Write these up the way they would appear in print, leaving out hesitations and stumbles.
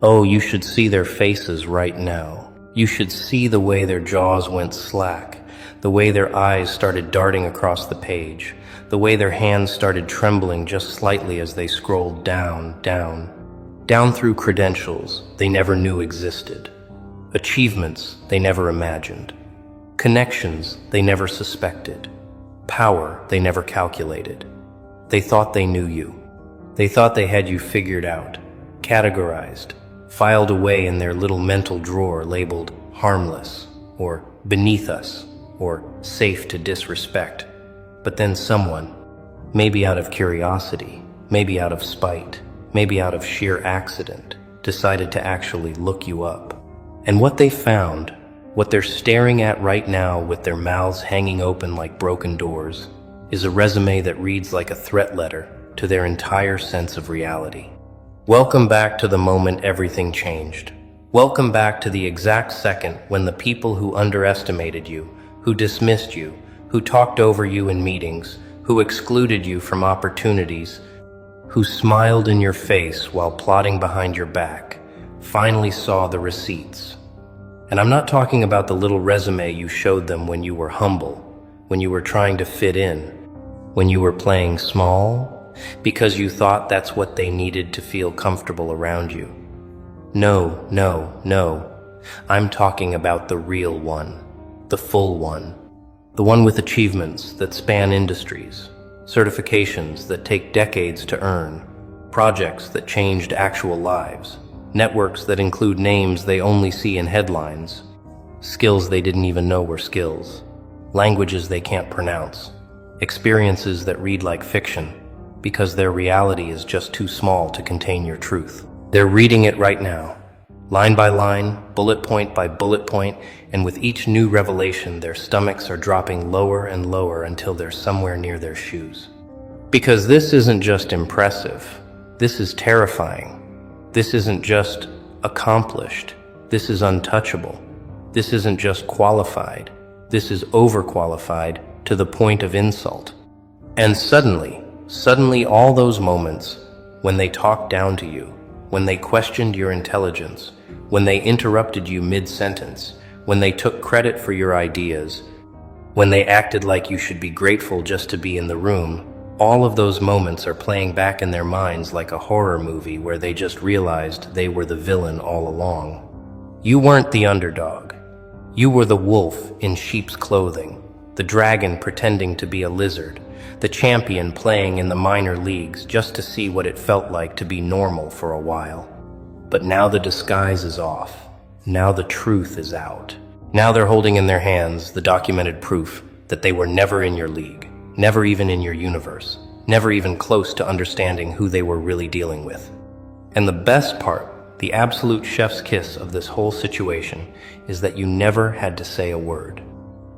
Oh, you should see their faces right now. You should see the way their jaws went slack, the way their eyes started darting across the page, the way their hands started trembling just slightly as they scrolled down through credentials they never knew existed, achievements they never imagined, connections they never suspected, power they never calculated. They thought they knew you. They thought they had you figured out, categorized, filed away in their little mental drawer labeled harmless, or beneath us, or safe to disrespect. But then someone, maybe out of curiosity, maybe out of spite, maybe out of sheer accident, decided to actually look you up. And what they found, what they're staring at right now with their mouths hanging open like broken doors, is a resume that reads like a threat letter to their entire sense of reality. Welcome back to the moment everything changed. Welcome back to the exact second when the people who underestimated you, who dismissed you, who talked over you in meetings, who excluded you from opportunities, who smiled in your face while plotting behind your back, finally saw the receipts. And I'm not talking about the little resume you showed them when you were humble, when you were trying to fit in, when you were playing small, because you thought that's what they needed to feel comfortable around you. No. I'm talking about the real one, the full one, the one with achievements that span industries, certifications that take decades to earn, projects that changed actual lives, networks that include names they only see in headlines, skills they didn't even know were skills, languages they can't pronounce, experiences that read like fiction, because their reality is just too small to contain your truth. They're reading it right now, line by line, bullet point by bullet point, and with each new revelation, their stomachs are dropping lower and lower until they're somewhere near their shoes. Because this isn't just impressive, this is terrifying. This isn't just accomplished, this is untouchable. This isn't just qualified, this is overqualified to the point of insult. And suddenly all those moments when they talked down to you, when they questioned your intelligence, when they interrupted you mid-sentence, when they took credit for your ideas, when they acted like you should be grateful just to be in the room, all of those moments are playing back in their minds like a horror movie where they just realized they were the villain all along. You weren't the underdog. You were the wolf in sheep's clothing, the dragon pretending to be a lizard, the champion playing in the minor leagues just to see what it felt like to be normal for a while. But now the disguise is off. Now the truth is out. Now they're holding in their hands the documented proof that they were never in your league, never even in your universe, never even close to understanding who they were really dealing with. And the best part, the absolute chef's kiss of this whole situation, is that you never had to say a word.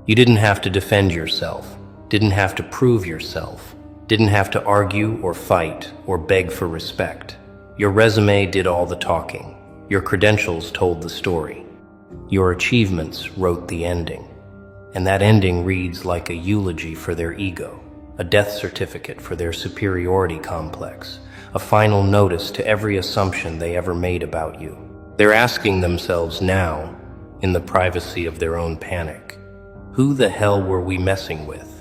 You didn't have to defend yourself, didn't have to prove yourself, didn't have to argue or fight or beg for respect. Your resume did all the talking. Your credentials told the story. Your achievements wrote the ending. And that ending reads like a eulogy for their ego, a death certificate for their superiority complex, a final notice to every assumption they ever made about you. They're asking themselves now, in the privacy of their own panic, who the hell were we messing with?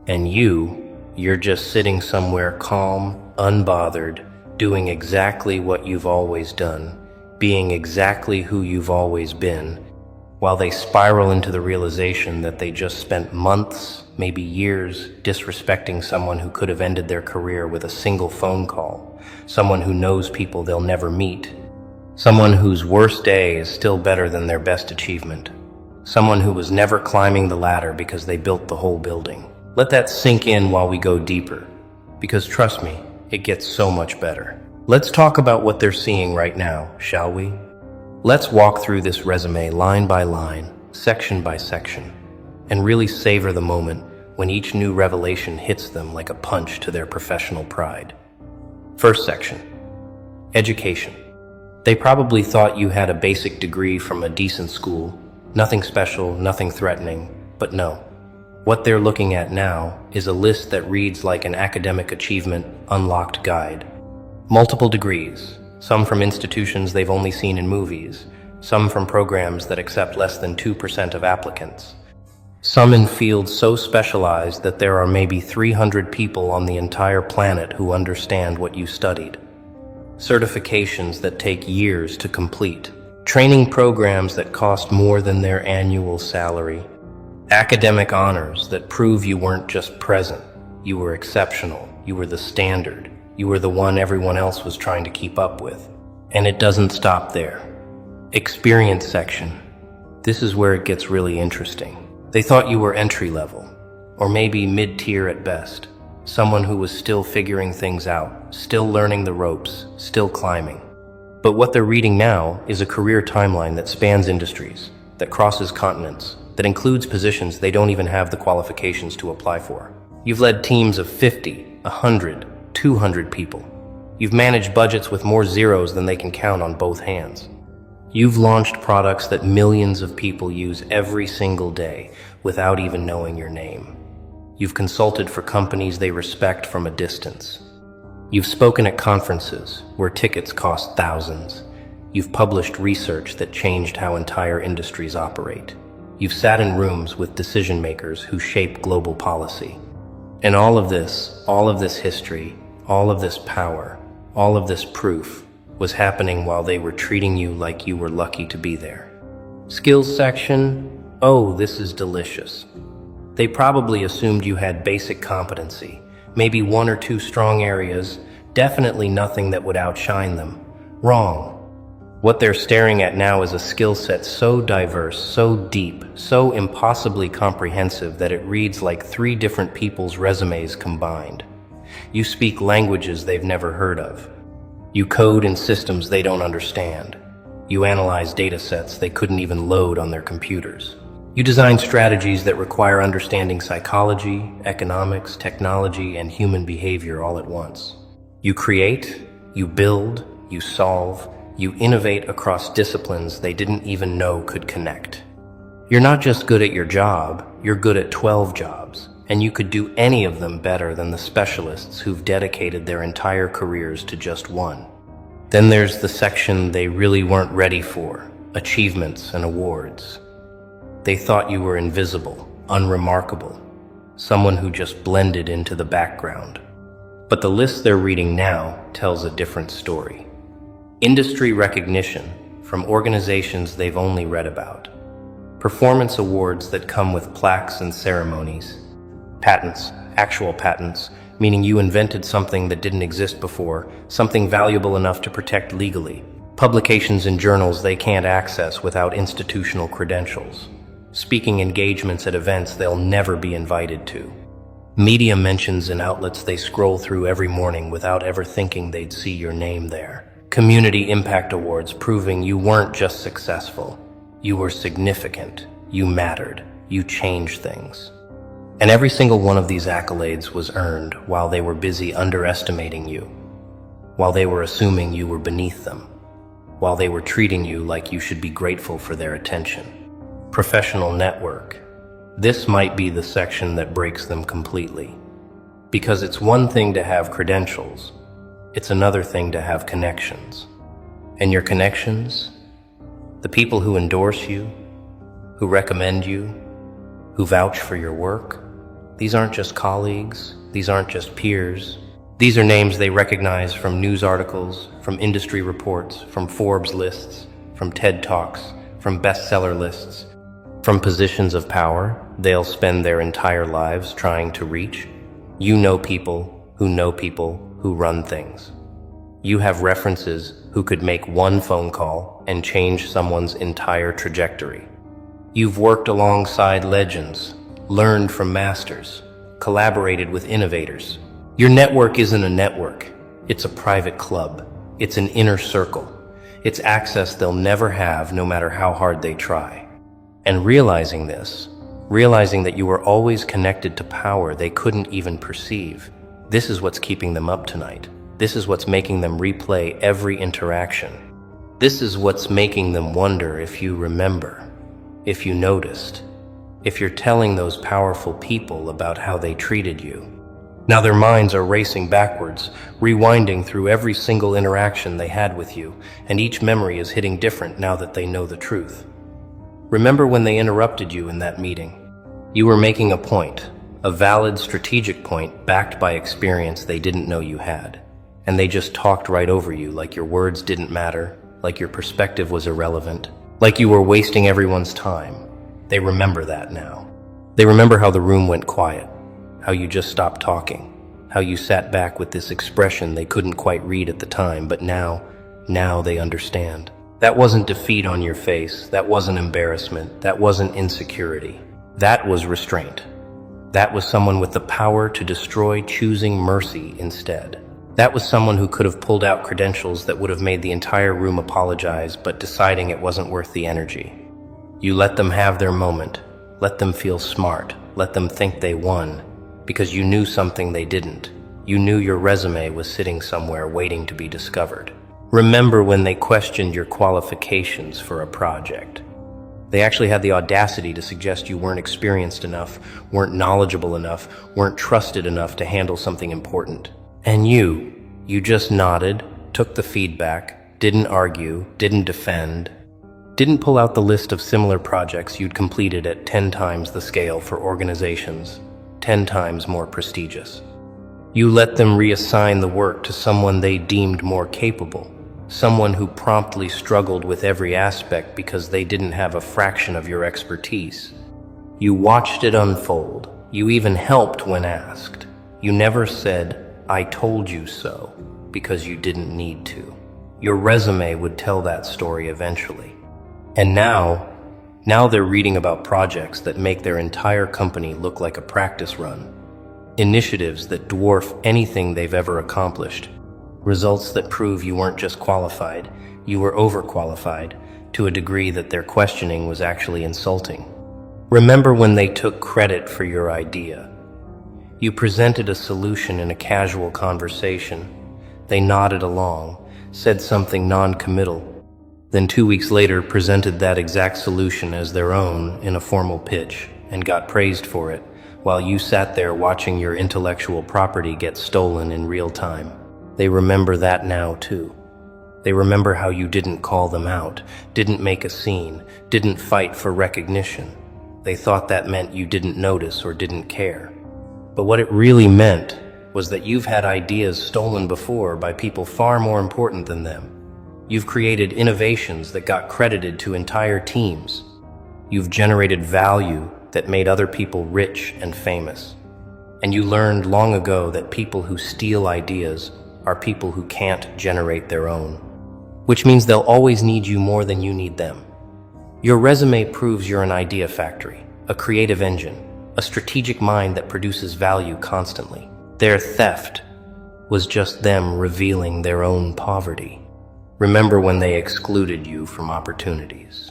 And you're just sitting somewhere calm, unbothered, doing exactly what you've always done, being exactly who you've always been, while they spiral into the realization that they just spent months, maybe years, disrespecting someone who could have ended their career with a single phone call, someone who knows people they'll never meet, someone whose worst day is still better than their best achievement, someone who was never climbing the ladder because they built the whole building. Let that sink in while we go deeper, because trust me, it gets so much better. Let's talk about what they're seeing right now, shall we? Let's walk through this resume line by line, section by section, and really savor the moment when each new revelation hits them like a punch to their professional pride. First section, education. They probably thought you had a basic degree from a decent school, nothing special, nothing threatening, but no. What they're looking at now is a list that reads like an academic achievement unlocked guide. Multiple degrees, Some from institutions they've only seen in movies, some from programs that accept less than 2% of applicants. Some in fields so specialized that there are maybe 300 people on the entire planet who understand what you studied. Certifications that take years to complete. Training programs that cost more than their annual salary. Academic honors that prove you weren't just present, you were exceptional, you were the standard, you were the one everyone else was trying to keep up with. And it doesn't stop there. Experience section. This is where it gets really interesting. They thought you were entry level, or maybe mid-tier at best, someone who was still figuring things out, still learning the ropes, still climbing. But what they're reading now is a career timeline that spans industries, that crosses continents, that includes positions they don't even have the qualifications to apply for. You've led teams of 50, 100, 200 people. You've managed budgets with more zeros than they can count on both hands. You've launched products that millions of people use every single day without even knowing your name. You've consulted for companies they respect from a distance. You've spoken at conferences where tickets cost thousands. You've published research that changed how entire industries operate. You've sat in rooms with decision makers who shape global policy. And all of this history, all of this power, all of this proof was happening while they were treating you like you were lucky to be there. Skills section, oh, this is delicious. They probably assumed you had basic competency, maybe 1 or 2 strong areas, definitely nothing that would outshine them. Wrong. What they're staring at now is a skill set so diverse, so deep, so impossibly comprehensive that it reads like 3 different people's resumes combined. You speak languages they've never heard of. You code in systems they don't understand. You analyze data sets they couldn't even load on their computers. You design strategies that require understanding psychology, economics, technology, and human behavior all at once. You create, you build, you solve, you innovate across disciplines they didn't even know could connect. You're not just good at your job, you're good at 12 jobs, and you could do any of them better than the specialists who've dedicated their entire careers to just one. Then there's the section they really weren't ready for, achievements and awards. They thought you were invisible, unremarkable, someone who just blended into the background. But the list they're reading now tells a different story. Industry recognition from organizations they've only read about. Performance awards that come with plaques and ceremonies. Patents, actual patents, meaning you invented something that didn't exist before, something valuable enough to protect legally. Publications in journals they can't access without institutional credentials. Speaking engagements at events they'll never be invited to. Media mentions in outlets they scroll through every morning without ever thinking they'd see your name there. Community impact awards proving you weren't just successful. You were significant. You mattered. You changed things. And every single one of these accolades was earned while they were busy underestimating you, while they were assuming you were beneath them, while they were treating you like you should be grateful for their attention. Professional network. This might be the section that breaks them completely. Because it's one thing to have credentials, it's another thing to have connections. And your connections, the people who endorse you, who recommend you, who vouch for your work, these aren't just colleagues, these aren't just peers. These are names they recognize from news articles, from industry reports, from Forbes lists, from TED Talks, from bestseller lists, from positions of power they'll spend their entire lives trying to reach. You know people who run things. You have references who could make one phone call and change someone's entire trajectory. You've worked alongside legends, learned from masters, collaborated with innovators. Your network isn't a network, it's a private club. It's an inner circle. It's access they'll never have no matter how hard they try. And realizing this, realizing that you were always connected to power they couldn't even perceive, this is what's keeping them up tonight. This is what's making them replay every interaction. This is what's making them wonder if you remember, if you noticed, if you're telling those powerful people about how they treated you. Now their minds are racing backwards, rewinding through every single interaction they had with you, and each memory is hitting different now that they know the truth. Remember when they interrupted you in that meeting? You were making a point, a valid strategic point backed by experience they didn't know you had. And they just talked right over you like your words didn't matter, like your perspective was irrelevant, like you were wasting everyone's time. They remember that now. They remember how the room went quiet, how you just stopped talking, how you sat back with this expression they couldn't quite read at the time, but now they understand. That wasn't defeat on your face, that wasn't embarrassment, that wasn't insecurity. That was restraint. That was someone with the power to destroy, choosing mercy instead. That was someone who could have pulled out credentials that would have made the entire room apologize, but deciding it wasn't worth the energy. You let them have their moment, let them feel smart, let them think they won, because you knew something they didn't. You knew your resume was sitting somewhere waiting to be discovered. Remember when they questioned your qualifications for a project. They actually had the audacity to suggest you weren't experienced enough, weren't knowledgeable enough, weren't trusted enough to handle something important. And you just nodded, took the feedback, didn't argue, didn't defend, didn't pull out the list of similar projects you'd completed at 10 times the scale for organizations, 10 times more prestigious. You let them reassign the work to someone they deemed more capable, someone who promptly struggled with every aspect because they didn't have a fraction of your expertise. You watched it unfold. You even helped when asked. You never said, "I told you so," because you didn't need to. Your resume would tell that story eventually. And now they're reading about projects that make their entire company look like a practice run. Initiatives that dwarf anything they've ever accomplished. Results that prove you weren't just qualified, you were overqualified to a degree that their questioning was actually insulting. Remember when they took credit for your idea? You presented a solution in a casual conversation. They nodded along, said something non-committal, then 2 weeks later presented that exact solution as their own in a formal pitch and got praised for it, while you sat there watching your intellectual property get stolen in real time. They remember that now too. They remember how you didn't call them out, didn't make a scene, didn't fight for recognition. They thought that meant you didn't notice or didn't care. But what it really meant was that you've had ideas stolen before by people far more important than them. You've created innovations that got credited to entire teams. You've generated value that made other people rich and famous. And you learned long ago that people who steal ideas are people who can't generate their own, which means they'll always need you more than you need them. Your resume proves you're an idea factory, a creative engine, a strategic mind that produces value constantly. Their theft was just them revealing their own poverty. Remember when they excluded you from opportunities,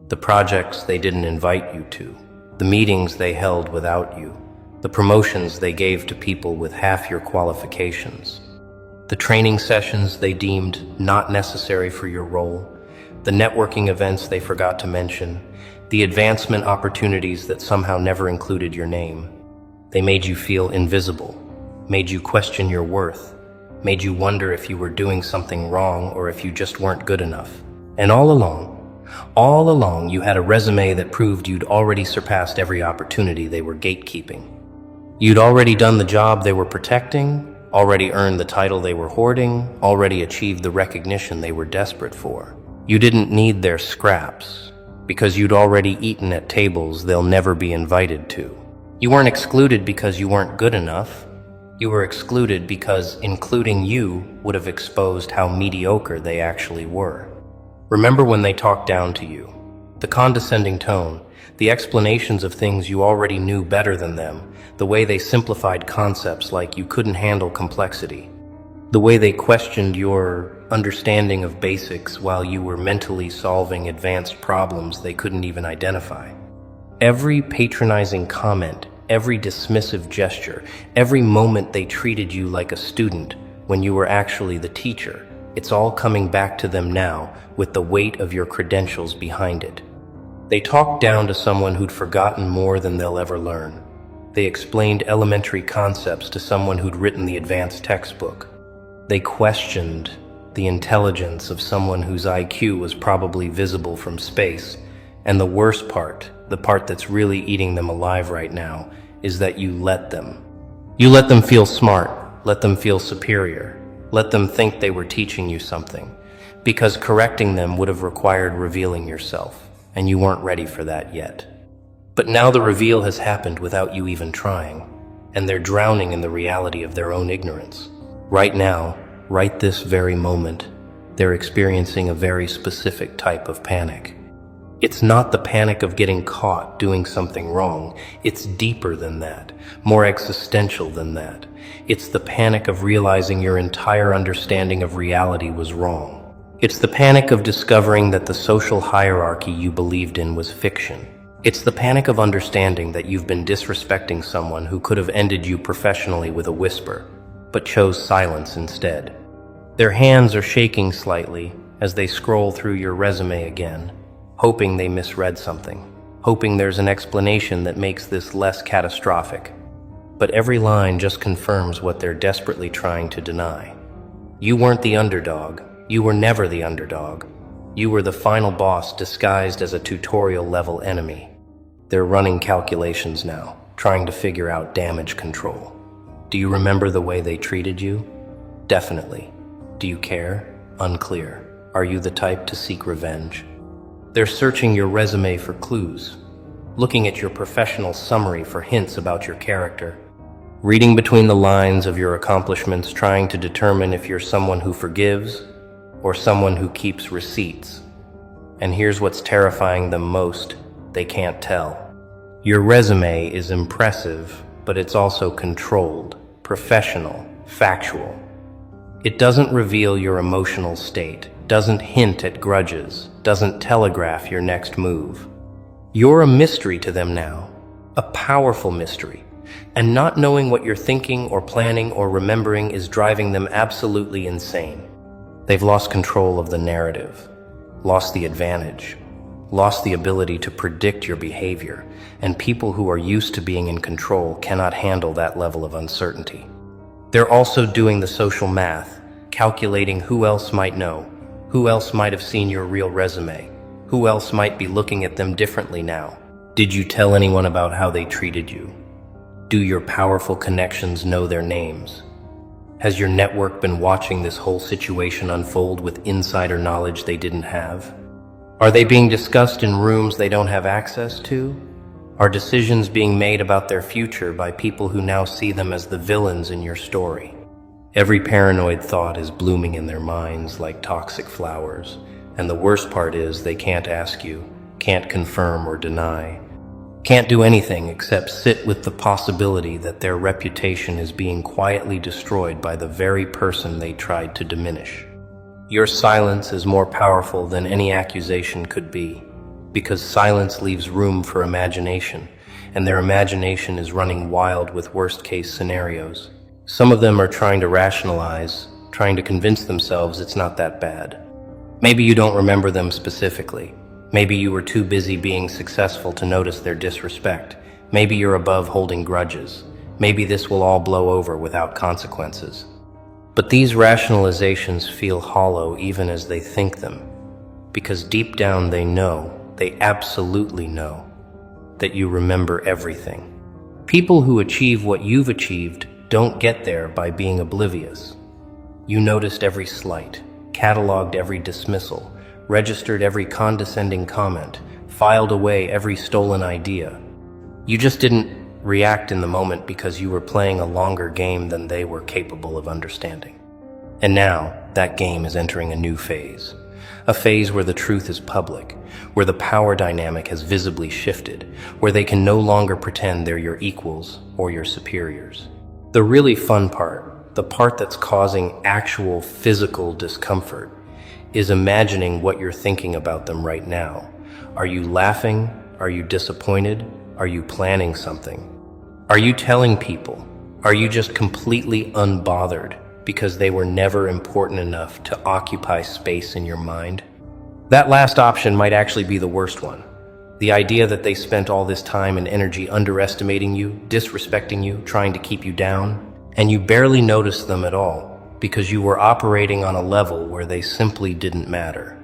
the projects they didn't invite you to, the meetings they held without you, the promotions they gave to people with half your qualifications, the training sessions they deemed not necessary for your role, the networking events they forgot to mention, the advancement opportunities that somehow never included your name. They made you feel invisible, made you question your worth, made you wonder if you were doing something wrong or if you just weren't good enough. And all along, you had a resume that proved you'd already surpassed every opportunity they were gatekeeping. You'd already done the job they were protecting, already earned the title they were hoarding, already achieved the recognition they were desperate for. You didn't need their scraps, because you'd already eaten at tables they'll never be invited to. You weren't excluded because you weren't good enough. You were excluded because including you would have exposed how mediocre they actually were. Remember when they talked down to you? The condescending tone, the explanations of things you already knew better than them, the way they simplified concepts like you couldn't handle complexity, the way they questioned your understanding of basics while you were mentally solving advanced problems they couldn't even identify. Every patronizing comment, every dismissive gesture, every moment they treated you like a student when you were actually the teacher, it's all coming back to them now with the weight of your credentials behind it. They talked down to someone who'd forgotten more than they'll ever learn. They explained elementary concepts to someone who'd written the advanced textbook. They questioned the intelligence of someone whose IQ was probably visible from space. And the worst part, the part that's really eating them alive right now, is that you let them. You let them feel smart, let them feel superior, let them think they were teaching you something, because correcting them would have required revealing yourself, and you weren't ready for that yet. But now the reveal has happened without you even trying, and they're drowning in the reality of their own ignorance. Right now, right this very moment, they're experiencing a very specific type of panic. It's not the panic of getting caught doing something wrong. It's deeper than that, more existential than that. It's the panic of realizing your entire understanding of reality was wrong. It's the panic of discovering that the social hierarchy you believed in was fiction. It's the panic of understanding that you've been disrespecting someone who could have ended you professionally with a whisper, but chose silence instead. Their hands are shaking slightly as they scroll through your resume again, hoping they misread something, hoping there's an explanation that makes this less catastrophic. But every line just confirms what they're desperately trying to deny. You weren't the underdog. You were never the underdog. You were the final boss disguised as a tutorial-level enemy. They're running calculations now, trying to figure out damage control. Do you remember the way they treated you? Definitely. Do you care? Unclear. Are you the type to seek revenge? They're searching your resume for clues, looking at your professional summary for hints about your character, reading between the lines of your accomplishments, trying to determine if you're someone who forgives or someone who keeps receipts. And here's what's terrifying them most: they can't tell. Your resume is impressive, but it's also controlled, professional, factual. It doesn't reveal your emotional state, doesn't hint at grudges, doesn't telegraph your next move. You're a mystery to them now, a powerful mystery, and not knowing what you're thinking or planning or remembering is driving them absolutely insane. They've lost control of the narrative, lost the advantage, lost the ability to predict your behavior, and people who are used to being in control cannot handle that level of uncertainty. They're also doing the social math, calculating who else might know, who else might have seen your real resume, who else might be looking at them differently now. Did you tell anyone about how they treated you? Do your powerful connections know their names? Has your network been watching this whole situation unfold with insider knowledge they didn't have? Are they being discussed in rooms they don't have access to? Are decisions being made about their future by people who now see them as the villains in your story? Every paranoid thought is blooming in their minds like toxic flowers, and the worst part is they can't ask you, can't confirm or deny, can't do anything except sit with the possibility that their reputation is being quietly destroyed by the very person they tried to diminish. Your silence is more powerful than any accusation could be, because silence leaves room for imagination, and their imagination is running wild with worst-case scenarios. Some of them are trying to rationalize, trying to convince themselves it's not that bad. Maybe you don't remember them specifically. Maybe you were too busy being successful to notice their disrespect. Maybe you're above holding grudges. Maybe this will all blow over without consequences. But these rationalizations feel hollow even as they think them, because deep down they absolutely know, that you remember everything. People who achieve what you've achieved don't get there by being oblivious. You noticed every slight, cataloged every dismissal, registered every condescending comment, filed away every stolen idea. You just didn't react in the moment because you were playing a longer game than they were capable of understanding. And now, that game is entering a new phase. A phase where the truth is public, where the power dynamic has visibly shifted, where they can no longer pretend they're your equals or your superiors. The really fun part, the part that's causing actual physical discomfort, is imagining what you're thinking about them right now. Are you laughing? Are you disappointed? Are you planning something? Are you telling people? Are you just completely unbothered because they were never important enough to occupy space in your mind? That last option might actually be the worst one, The idea that they spent all this time and energy underestimating you, disrespecting you, trying to keep you down, and you barely noticed them at all because you were operating on a level where they simply didn't matter.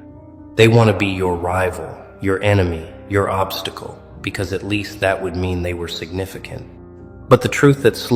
They want to be your rival, your enemy, your obstacle, because at least that would mean they were significant. But the truth that slowly